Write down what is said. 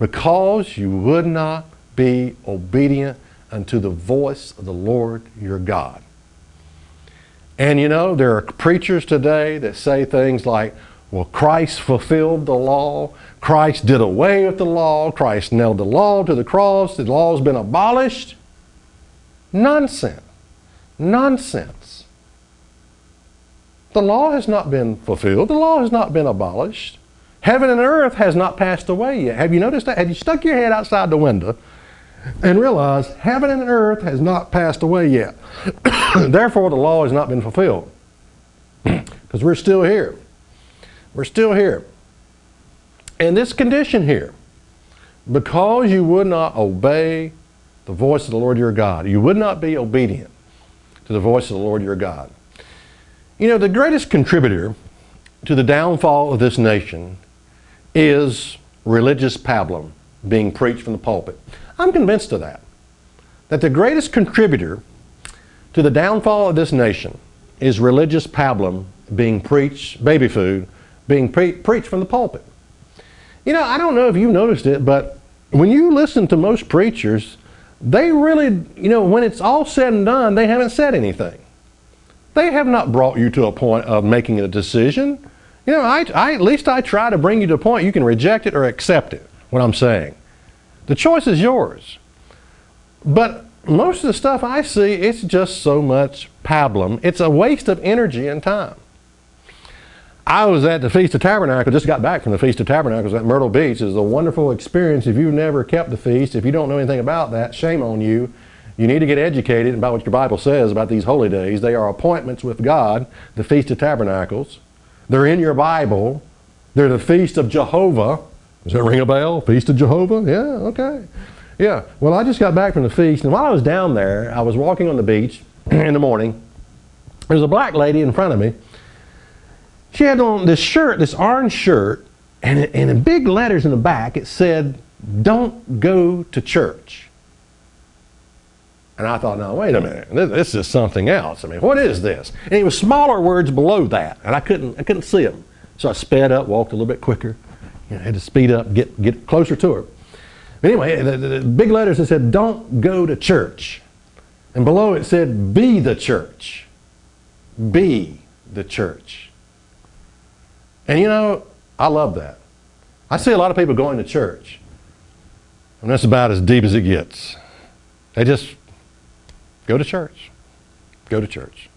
because you would not be obedient unto the voice of the Lord your God. And you know, there are preachers today that say things like, well, Christ fulfilled the law. Christ did away with the law. Christ nailed the law to the cross. The law has been abolished. Nonsense. Nonsense. The law has not been fulfilled. The law has not been abolished. Heaven and earth has not passed away yet. Have you noticed that? Have you stuck your head outside the window and realized heaven and earth has not passed away yet? Therefore, the law has not been fulfilled. Because we're still here. We're still here. And this condition here, because you would not obey the voice of the Lord your God, you would not be obedient to the voice of the Lord your God. You know, the greatest contributor to the downfall of this nation is religious pablum being preached from the pulpit. I'm convinced of that. That the greatest contributor to the downfall of this nation is religious pablum being preached, baby food, being preached from the pulpit. You know, I don't know if you've noticed it, but when you listen to most preachers, they really, you know, when it's all said and done, they haven't said anything. They have not brought you to a point of making a decision. You know, at least I try to bring you to a point you can reject it or accept it, what I'm saying. The choice is yours. But most of the stuff I see, it's just so much pablum. It's a waste of energy and time. I was at the Feast of Tabernacles, just got back from the Feast of Tabernacles at Myrtle Beach. It was a wonderful experience. If you've never kept the feast, if you don't know anything about that, shame on you. You need to get educated about what your Bible says about these holy days. They are appointments with God, the Feast of Tabernacles. They're in your Bible. They're the Feast of Jehovah. Does that ring a bell? Feast of Jehovah? Yeah, okay. Yeah, well, I just got back from the feast, and while I was down there, I was walking on the beach in the morning. There was a black lady in front of me. She had on this shirt, this orange shirt, and in big letters in the back, it said, "Don't go to church." And I thought, no, wait a minute, this is something else. I mean, what is this? And it was smaller words below that, and I couldn't see them. So I sped up, walked a little bit quicker. You know, I had to speed up, get closer to her. But anyway, the big letters that said, "Don't go to church." And below it said, "Be the church." Be the church. And you know, I love that. I see a lot of people going to church, and that's about as deep as it gets. They just go to church. Go to church.